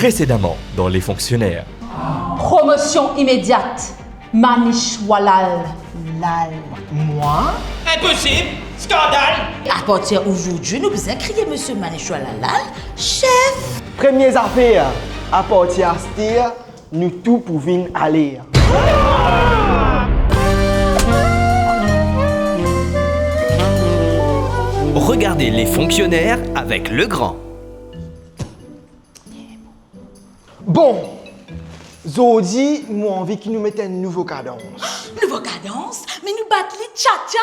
Précédemment dans Les Fonctionnaires. Promotion immédiate. Manish Walal. Lal. Moi? Impossible! Scandale! À partir d'aujourd'hui, nous besoin crier Monsieur Manish Walal, chef. Premières affaires, à partir de nous tout pouvons aller. Regardez Les Fonctionnaires avec le grand. Bon, Zodi, moi envie qu'il nous mette une nouvelle cadence. Nouveau cadence, mais nous battons les cha-cha.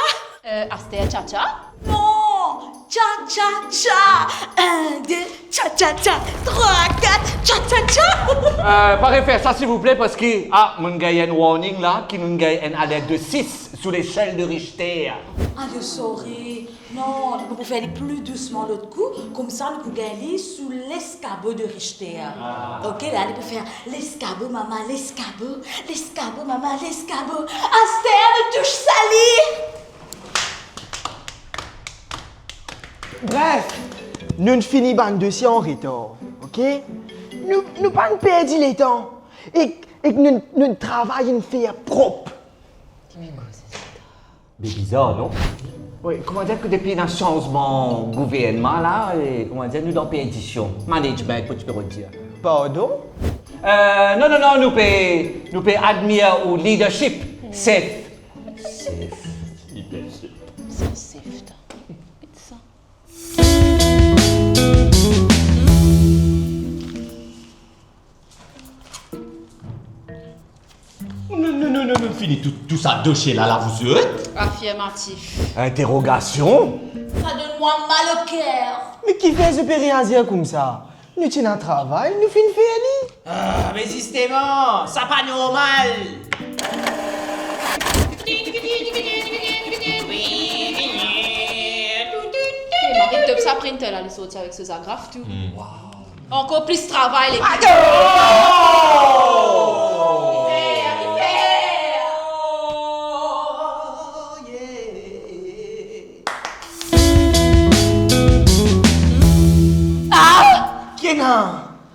Astea Chacha. Non, cha-cha-cha. 1, 2, cha-cha-cha. 3, 4, cha-cha-cha. Parlez faire ça s'il vous plaît parce que, mon gars, il y a une warning là, qui nous gagne une alerte de 6 sous l'échelle de Richter. Ah, je sorry. Non, nous pouvons faire plus doucement l'autre coup, comme ça nous pouvons aller sous l'escabeau de Richter. Ok, là, nous pouvons faire l'escabeau, maman, l'escabeau, maman, l'escabeau. Astea me touche sali. Bref, nous ne finissons pas le dossier en retard, ok? Nous pas perdre le temps et nous travaillons faire propre. Mais bizarre, non? Oui, comment dire que depuis un changement gouvernement là, comment dire, nous dans pédition, management, tu peux dire. Pardon? Non, nous peut admirer au leadership, safe. Non, fini tout ça dossier là, vous êtes? Affirmatif. Interrogation? Ça donne moi mal au cœur. Mais qui fait ce périmètre comme ça? Nous tenons un travail, nous finissons faire. Ah, mais justement, ça pas normal. Marie top ça print elle allait sortir avec ses agrafes tout. Encore plus travail les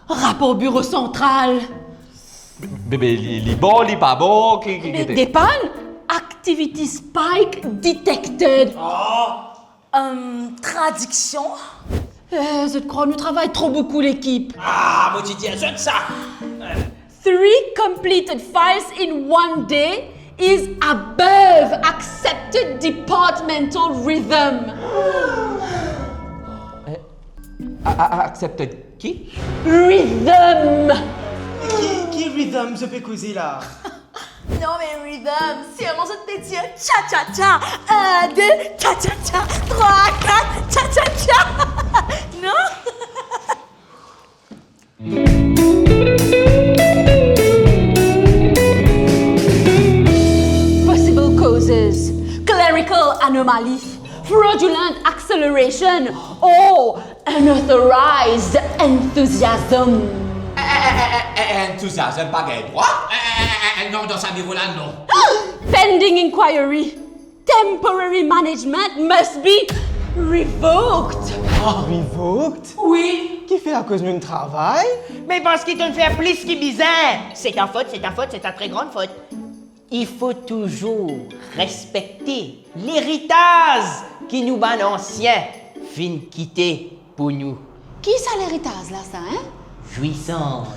Rapport bureau central. Bébé, il bon, il pas bon, Des pannes? Activity spike detected. Traduction. Je te crois, nous travaillons trop beaucoup l'équipe. Ah, moi tu dis, je ça. 3 completed files in 1 day is above accepted departmental rhythm. Accepte qui? Rhythm. Qui rhythm ce pécousi là? Non mais rhythm, c'est vraiment ça de te dire cha-cha-cha. 1, 2, cha-cha-cha. 3, 4, cha-cha-cha. Non? Possible causes: clerical anomaly, fraudulent acceleration, or unauthorized enthusiasm. Enthousiasme, pas gain droit. Non, dans sa niveau là, non. Pending inquiry. Temporary management must be revoked. Revoked? Oui. Qui fait à cause de notre travail? Mais parce qu'il te fait plus qu'il bizarre. C'est ta faute, c'est ta très grande faute. Il faut toujours respecter l'héritage qui nous ban ancien fin quitter pour nous. Qui ça l'héritage là, ça, hein? Jouissance.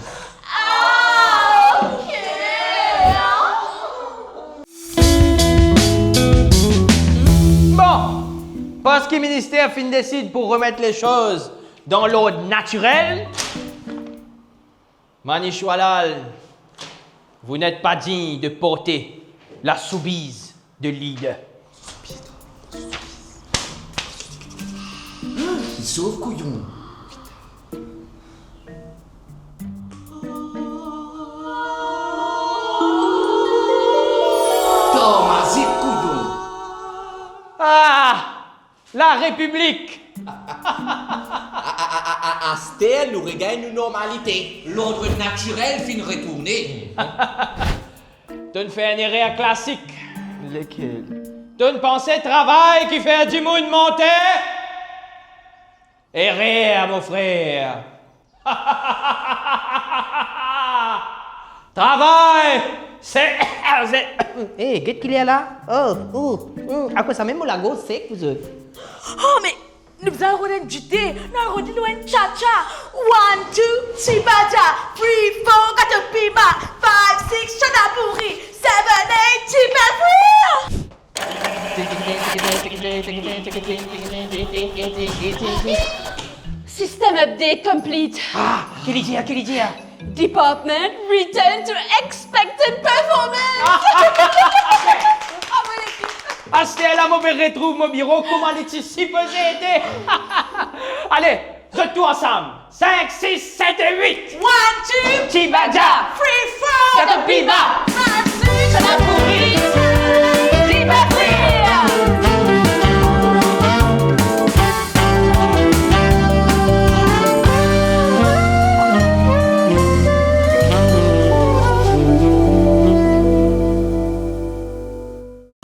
Bon, parce que le ministère fin décide pour remettre les choses dans l'ordre naturel, Manish Walal, vous n'êtes pas digne de porter la soubise de leader. Il sauve couillon. Thomas, couillon. Ah, la République. À Stella, nous regagnons une normalité. L'ordre naturel fin retourner. Tu ne fais un erreur classique. Lequel? Tu ne pensais travail qui fait du monde monter? Erreur, mon frère. Travail! C'est... Hé, qu'est-ce qu'il y a là? À quoi ça même la grosse c'est vous autres? Oh, mais nous allons regarder du thé. Nous allons regarder un cha-cha. 1, 2, Chibaja. 3, 4, Katopima. 5, 6, Chanapuri. 7, 8, Chipafri. System update complete. Quel idée? Department return to expected performance. Astella, moi, je retrouve mon bureau. Comment est-ce si peu j'ai été? Allez, tout ensemble. 5, 6, 7 et 8. 1, 2, Chibaja. 3, 4, Katopima. 5, 6, Chanapuri. Chipafri.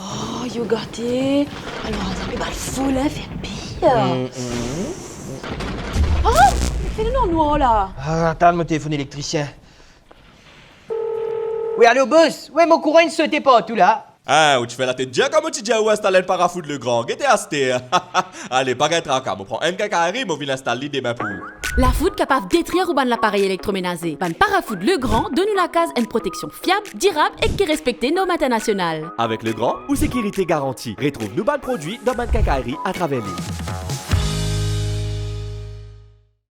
Oh, you got it. Alors, on a pas full, hein, fait pire. Oh, fais le nom noir là. Attends, mon téléphone électricien. Oui, allô, boss? Ouais, mon courant ne sautait pas tout là. Ah, où tu fais la tête déjà comme tu dis où installer le parafoot le grand. Qu'est-ce que allez, pas qu'être en on prend un carré, on vient installer des mains pour. La foudre capable de détruire ou ban l'appareil électroménager. Ban Parafood Le Grand donne nous la case une protection fiable, durable et qui respecte nos normes internationales. Avec Le Grand, ou sécurité garantie. Retrouve nos bons produits dans Ban Kakaari à travers l'île.